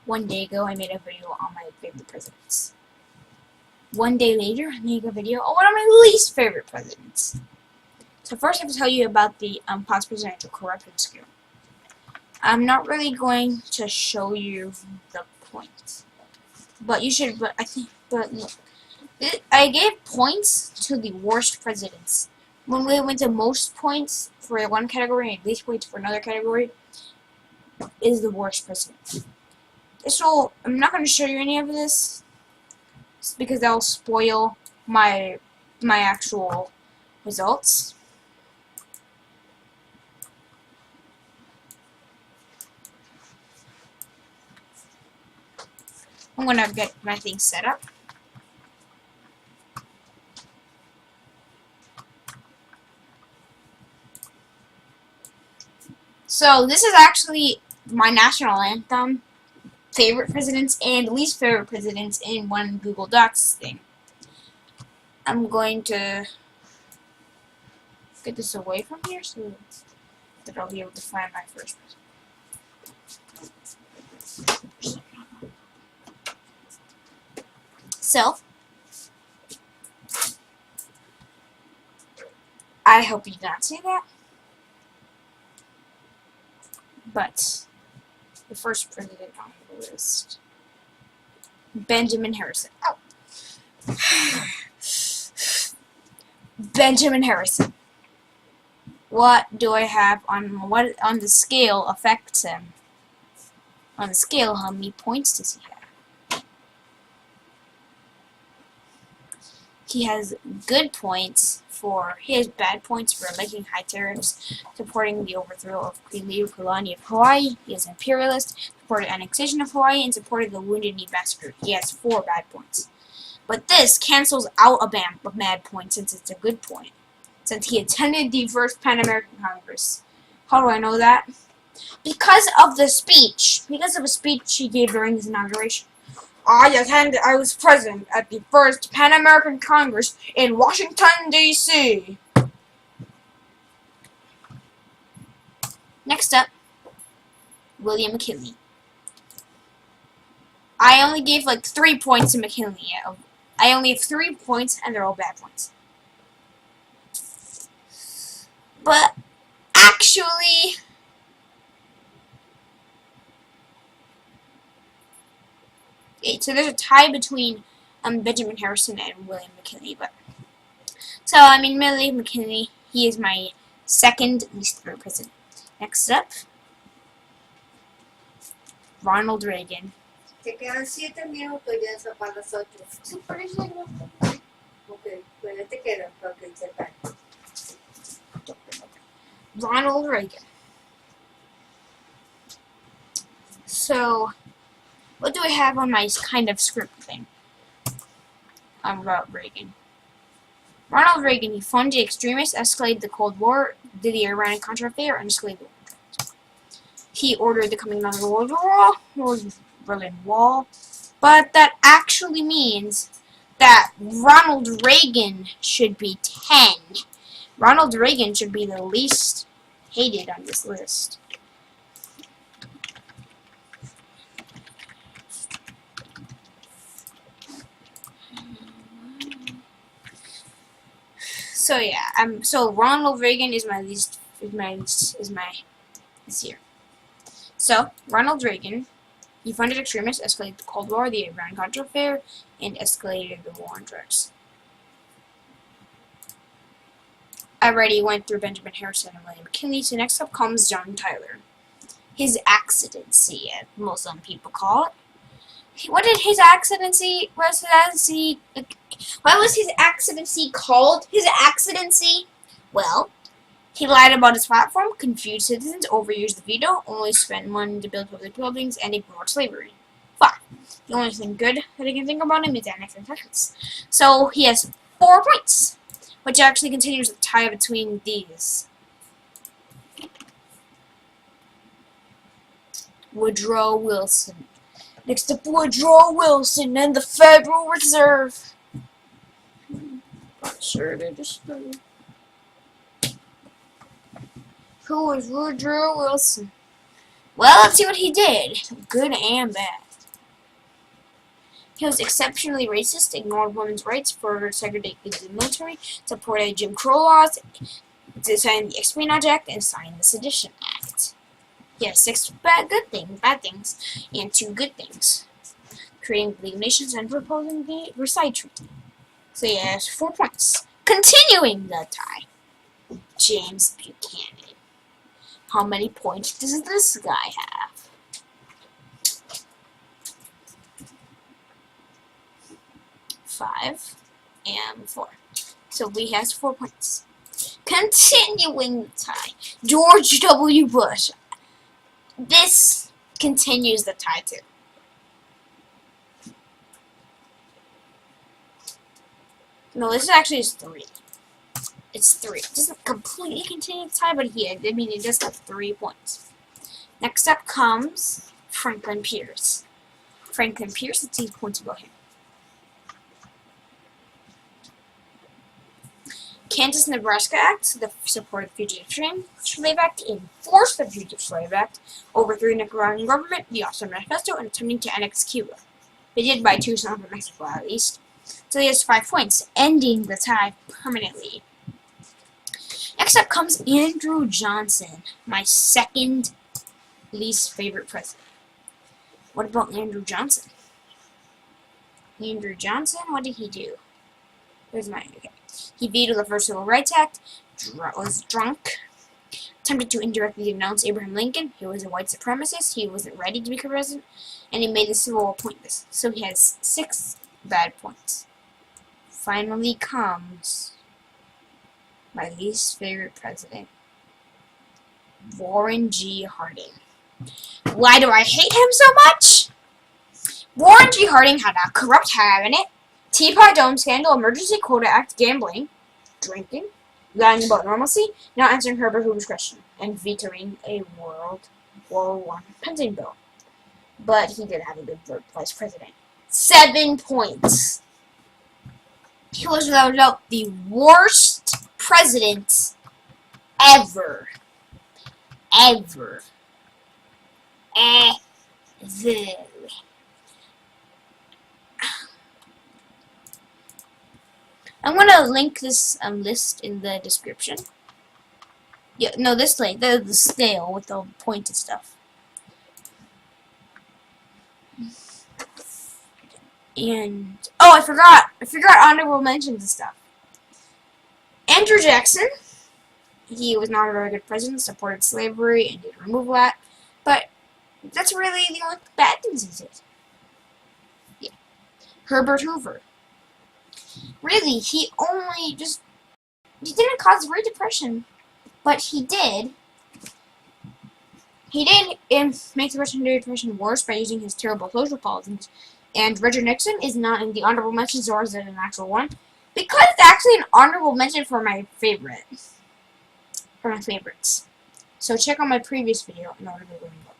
1 day ago, I made a video on my favorite presidents. 1 day later, I made a video on one of my least favorite presidents. So first, I have to tell you about the post-presidential corruption scale. I'm not really going to show you the points, but you should. But look, I gave points to the worst presidents. When we went to most points for one category and least points for another category, is the worst president. So I'm not going to show you any of this because that will spoil my actual results. I'm going to get my thing set up. So this is actually my national anthem, favorite presidents and least favorite presidents in one Google Docs thing. I'm going to get this away from here so that I'll be able to find my first president. So, I hope you did not see that. But the first president on the list, Benjamin Harrison. Oh. Benjamin Harrison. What do I have on the scale affects him? On the scale, how many points does he have? He has good points he has bad points for making high tariffs, supporting the overthrow of the leader colony of Hawaii. He is imperialist, supported annexation of Hawaii, and supported the Wounded Knee Massacre. He has 4 bad points. But this cancels out a bad point since it's a good point. Since he attended the first Pan-American Congress. How do I know that? Because of a speech he gave during his inauguration. I was present at the first Pan-American Congress in Washington, D.C. Next up, William McKinley. I only gave like 3 points to McKinley. I only have 3 points, and they're all bad points. But actually, so there's a tie between Benjamin Harrison and William McKinley. William McKinley, he is my second least favorite president. Next up, Ronald Reagan. Te quedan 7 minutos ya para las 8. Sí, por eso no. Ok, bueno, te quedan para que sepan. Ronald Reagan. So, what do I have on my kind of script thing? About Reagan. Ronald Reagan, he funded extremists, escalated the Cold War, did the Iran-Contra affair, and escalated the war. He ordered the coming of the Berlin Wall, but that actually means that Ronald Reagan should be 10. Ronald Reagan should be the least hated on this list. So yeah, so Ronald Reagan is my this year. So Ronald Reagan, he funded extremists, escalated the Cold War, the Iran-Contra affair, and escalated the war on drugs. I already went through Benjamin Harrison and William McKinley, so next up comes John Tyler. His accidency, as most people call it. What was his accidency called? His accidency? Well, he lied about his platform, confused citizens, overused the veto, only spent money to build public buildings, and ignored slavery. 5. The only thing good that I can think about him is annexing Texas. So he has 4 points, which actually continues the tie between these. Woodrow Wilson. Next up, Woodrow Wilson and the Federal Reserve. Sure, they just. Who was Woodrow Wilson? Well, let's see what he did. Good and bad. He was exceptionally racist, ignored women's rights for segregated the military, supported Jim Crow laws, signed the Espionage Act, and signed the Sedition Act. He has 6 bad things, and 2 good things. Creating the League of Nations and proposing the Versailles Treaty. So he has 4 points. Continuing the tie. James Buchanan. How many points does this guy have? 5 and 4. So he has 4 points. Continuing the tie. George W. Bush. This continues the tie too. No, this is actually 3. It's 3. It doesn't completely continue the tie, but it does have 3 points. Next up comes Franklin Pierce. Franklin Pierce, let's see his points about him. Kansas-Nebraska Act, the supported Fugitive Slave Act, enforced the Fugitive Slave Act, overthrew the Nicaraguan government, the Austin Manifesto, and attempting to annex Cuba. They did by Tucson from Mexico, at least. So he has 5 points, ending the tie permanently. Next up comes Andrew Johnson, my second least favorite president. What about Andrew Johnson? Andrew Johnson, what did he do? Where's my... Okay. He vetoed the first Civil Rights Act, was drunk, attempted to indirectly denounce Abraham Lincoln. He was a white supremacist. He wasn't ready to become president, and he made the Civil War pointless. So he has 6 bad points. Finally comes my least favorite president, Warren G. Harding. Why do I hate him so much? Warren G. Harding had a corrupt cabinet, Teapot Dome scandal, Emergency Quota Act, gambling, drinking, lying about normalcy, not answering Herbert Hoover's question, and vetoing a World War I pension bill. But he did have a good vice president. 7 points. He was without doubt the worst president ever. Ever. I'm gonna link this list in the description. Yeah, no, this link, the scale with the pointed stuff. And oh, I forgot honorable mentions and stuff. Andrew Jackson. He was not a very good president, supported slavery and did removal act, but that's really the only bad things he did. Yeah. Herbert Hoover. Really, he didn't cause the Great Depression, but he did. He did make the Great Depression worse by using his terrible social policies. And Richard Nixon is not in the honorable mentions, or is it an actual one? Because it's actually an honorable mention for my favorites. So check out my previous video in order to learn more.